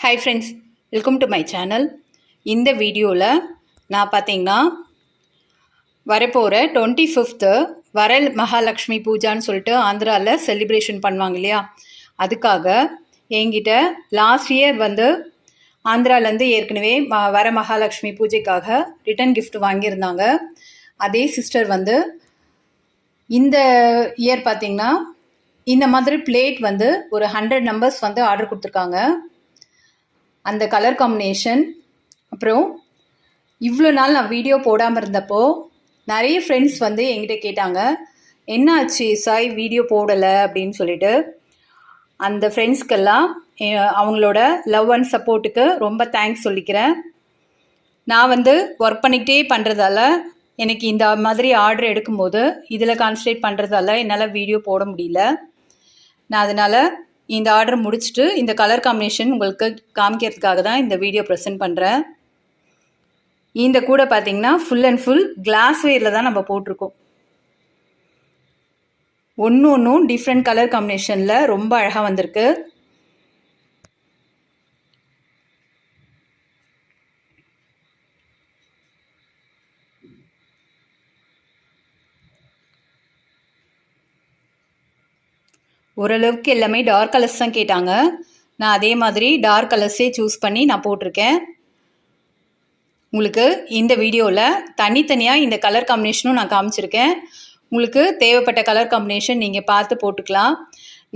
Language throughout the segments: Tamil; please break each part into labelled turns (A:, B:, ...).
A: Hi friends, welcome to my channel. இந்த வீடியோவில் நான் பார்த்தீங்கன்னா வரப்போகிற 25th வரல் மகாலட்சுமி பூஜான்னு சொல்லிட்டு ஆந்திராவில் செலிப்ரேஷன் பண்ணுவாங்க இல்லையா, அதுக்காக என்கிட்ட லாஸ்ட் இயர் வந்து ஆந்திராவிலேருந்து ஏற்கனவே வர மகாலட்சுமி பூஜைக்காக ரிட்டன் கிஃப்ட் வாங்கியிருந்தாங்க. அதே சிஸ்டர் வந்து இந்த இயர் பார்த்திங்கன்னா இந்த மாதிரி பிளேட் வந்து ஒரு 100 நம்பர்ஸ் வந்து ஆர்டர் கொடுத்துருக்காங்க. அந்த கலர் காம்பினேஷன், அப்புறம் இவ்வளோ நாள் நான் வீடியோ போடாமல் இருந்தப்போ நிறைய ஃப்ரெண்ட்ஸ் வந்து என்கிட்ட கேட்டாங்க, என்ன ஆச்சு சாய் வீடியோ போடலை அப்படின்னு சொல்லிட்டு. அந்த ஃப்ரெண்ட்ஸ்க்கெல்லாம் அவங்களோட லவ் அண்ட் சப்போர்ட்டுக்கு ரொம்ப தேங்க்ஸ் சொல்லிக்கிறேன். நான் வந்து ஒர்க் பண்ணிக்கிட்டே பண்ணுறதால எனக்கு இந்த மாதிரி ஆர்டர் எடுக்கும்போது இதில் கான்சன்ட்ரேட் பண்ணுறதால என்னால் வீடியோ போட முடியல. நான் அதனால் இந்த ஆர்டர் முடிச்சுட்டு இந்த கலர் காம்பினேஷன் உங்களுக்கு காமிக்கிறதுக்காக தான் இந்த வீடியோ ப்ரெசென்ட் பண்ணுறேன். இந்த கூட பார்த்தீங்கன்னா ஃபுல் அண்ட் ஃபுல் கிளாஸ் வேரில் தான் நம்ம போட்டிருக்கோம். ஒன்றும் டிஃப்ரெண்ட் கலர் காம்பினேஷனில் ரொம்ப அழகாக வந்திருக்கு. ஓரளவுக்கு எல்லாமே டார்க் கலர்ஸ் தான் கேட்டாங்க. நான் அதே மாதிரி டார்க் கலர்ஸே சூஸ் பண்ணி நான் போட்டிருக்கேன். உங்களுக்கு இந்த வீடியோவில் தனித்தனியாக இந்த கலர் காம்பினேஷனும் நான் காமிச்சிருக்கேன். உங்களுக்கு தேவைப்பட்ட கலர் காம்பினேஷன் நீங்கள் பார்த்து போட்டுக்கலாம்.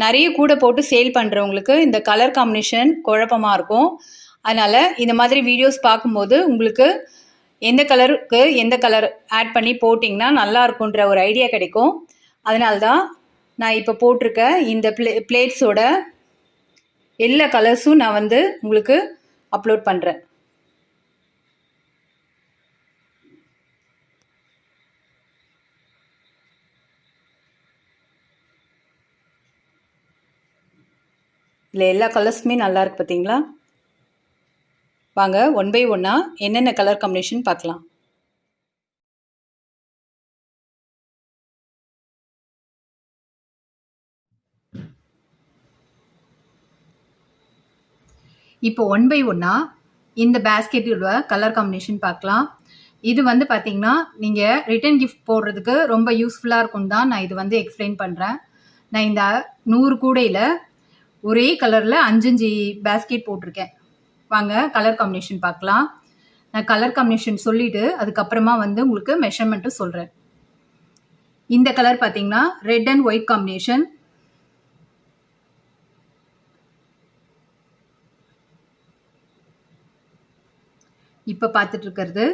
A: நிறைய கூட போட்டு சேல் பண்ணுறவங்களுக்கு இந்த கலர் காம்பினேஷன் குழப்பமாக இருக்கும். அதனால் இந்த மாதிரி வீடியோஸ் பார்க்கும்போது உங்களுக்கு எந்த கலருக்கு எந்த கலர் ஆட் பண்ணி போட்டிங்கன்னா நல்லா இருக்குன்ற ஒரு ஐடியா கிடைக்கும். அதனால்தான் நான் இப்போ போட்டிருக்க இந்த பிளேட்ஸோட எல்லா கலர்ஸும் நான் வந்து உங்களுக்கு அப்லோட் பண்ணுறேன். இதில் எல்லா கலர்ஸுமே நல்லா இருக்கு பார்த்தீங்களா? வாங்க ஒன் பை ஒன்னாக என்னென்ன கலர் காம்பினேஷன் பார்க்கலாம். இப்போ ஒன் பை ஒன்னாக இந்த பேஸ்கெட்டோட கலர் காம்பினேஷன் பார்க்கலாம். இது வந்து பார்த்தீங்கன்னா நீங்கள் ரிட்டன் கிஃப்ட் போடுறதுக்கு ரொம்ப யூஸ்ஃபுல்லாக இருக்கும் தான் நான் இது வந்து எக்ஸ்பிளைன் பண்ணுறேன். நான் இந்த 100 கூடையில் ஒரே கலரில் 5 பேஸ்கெட் போட்டிருக்கேன். வாங்க கலர் காம்பினேஷன் பார்க்கலாம். நான் கலர் காம்பினேஷன் சொல்லிவிட்டு அதுக்கப்புறமா வந்து உங்களுக்கு மெஷர்மெண்ட்டும் சொல்கிறேன். இந்த கலர் பார்த்தீங்கன்னா ரெட் அண்ட் ஒயிட் காம்பினேஷன். இப்போ பார்த்துட்டு இருக்கிறது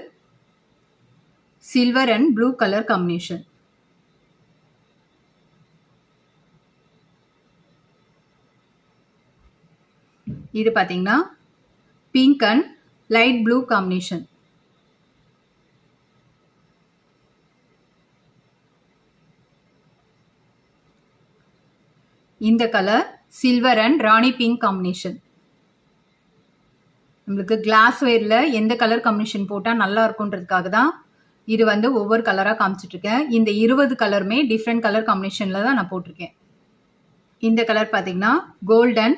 A: silver and blue colour combination. இது பார்த்தீங்கன்னா pink and light blue combination. இந்த colour silver and rani pink combination. நம்மளுக்கு கிளாஸ் வேரில் எந்த கலர் காம்பினேஷன் போட்டால் நல்லா இருக்குன்றதுக்காக தான் இது வந்து ஒவ்வொரு கலராக காமிச்சிட்ருக்கேன். இந்த 20 கலருமே டிஃப்ரெண்ட் கலர் காம்பினேஷனில் தான் நான் போட்டிருக்கேன். இந்த கலர் பார்த்தீங்கன்னா கோல்டன்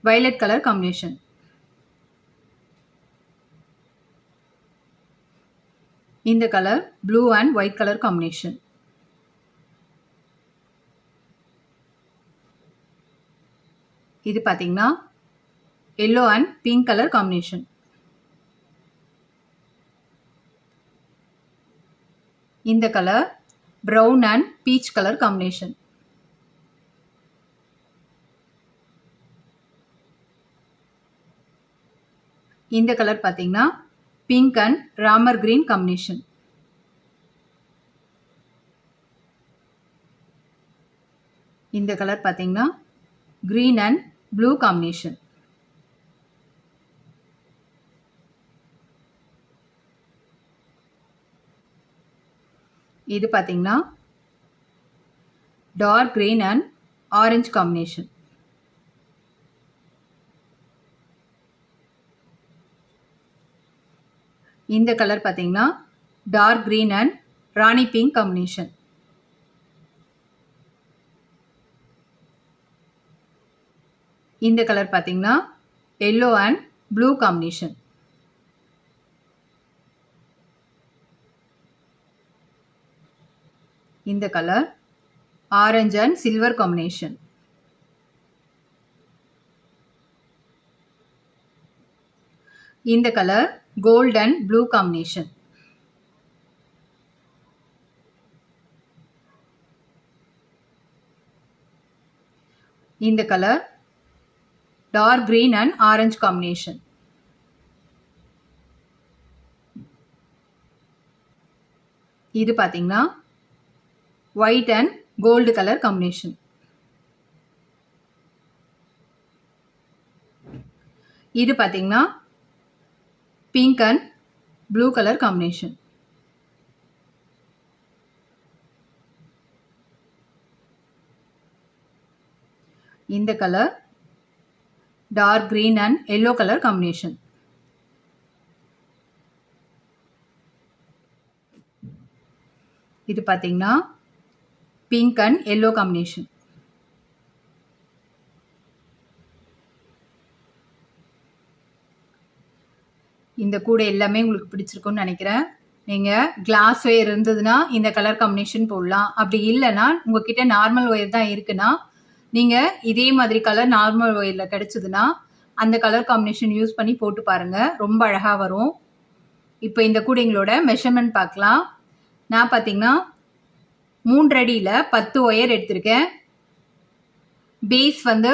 A: வயலட் கலர் காம்பினேஷன். இந்த colour blue and white colour combination. இது பார்த்தீங்கன்னா yellow and pink color combination. இந்த colour brown and peach color combination. இந்த கலர் பார்த்தீங்கன்னா pink and ramar green combination. இந்த கலர் பார்த்தீங்கன்னா green and blue combination. இது பார்த்தீங்கன்னா dark green and orange combination. இந்த கலர் பார்த்தீங்கன்னா dark green and rani pink combination. இந்த கலர் பார்த்தீங்கன்னா yellow and blue combination. இந்த colour orange and silver combination. இந்த colour gold and blue combination. இந்த colour dark green and orange combination. இது பார்த்தீங்கன்னா white and gold colour combination. இது பார்த்தீங்கன்னா pink and blue colour combination. இந்த colour dark green and yellow colour combination. இது பார்த்தீங்கன்னா பிங்க் அண்ட் எல்லோ காம்பினேஷன். இந்த கூடை எல்லாமே உங்களுக்கு பிடிச்சிருக்கும்னு நினைக்கிறேன். நீங்கள் கிளாஸ் ஒயர் இருந்ததுன்னா இந்த கலர் காம்பினேஷன் போடலாம். அப்படி இல்லைன்னா உங்ககிட்ட நார்மல் ஒயர் தான் இருக்குன்னா நீங்கள் இதே மாதிரி கலர் நார்மல் ஒயரில் கிடச்சிதுன்னா அந்த கலர் காம்பினேஷன் யூஸ் பண்ணி போட்டு பாருங்கள், ரொம்ப அழகாக வரும். இப்போ இந்த கூடைங்களோட மெஷர்மெண்ட் பார்க்கலாம். நான் பார்த்தீங்கன்னா 3 அடியில் 10 ஒயர் எடுத்திருக்கேன். பேஸ் வந்து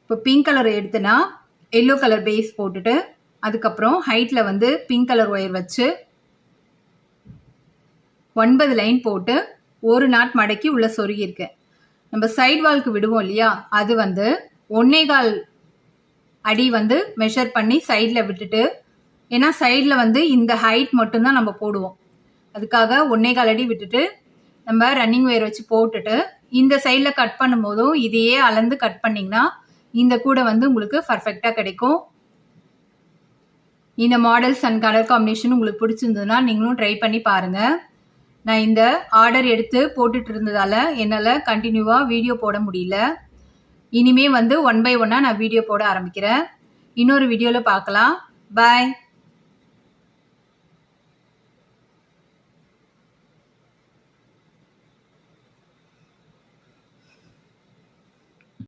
A: இப்போ பிங்க் கலர் எடுத்தேன்னா எல்லோ கலர் பேஸ் போட்டுட்டு அதுக்கப்புறம் ஹைட்டில் வந்து பிங்க் கலர் ஒயர் வச்சு 9 லைன் போட்டு ஒரு நாட் மடக்கி உள்ள சொருகியிருக்கேன். நம்ம சைட் வால்க்கு விடுவோம் இல்லையா, அது வந்து 1.25 அடி வந்து மெஷர் பண்ணி சைடில் விட்டுட்டு, ஏன்னா சைடில் வந்து இந்த ஹைட் மட்டும்தான் நம்ம போடுவோம், அதுக்காக 1.25 அடி விட்டுட்டு நம்ம ரன்னிங் ஒயர் வச்சு போட்டுட்டு இந்த சைடில் கட் பண்ணும் போதும் இதையே அளந்து கட் பண்ணிங்கன்னா இந்த கூடை வந்து உங்களுக்கு பர்ஃபெக்டாக கிடைக்கும். இந்த மாடல்ஸ் அண்ட் கலர் காம்பினேஷன் உங்களுக்கு பிடிச்சிருந்ததுன்னா நீங்களும் ட்ரை பண்ணி பாருங்கள். நான் இந்த ஆர்டர் எடுத்து போட்டுட்டு இருந்ததால் என்னால் கண்டினியூவாக வீடியோ போட முடியல. இனிமே வந்து 1 by 1 நான் வீடியோ போட ஆரம்பிக்கிறேன். இன்னொரு வீடியோவில் பார்க்கலாம். பாய்.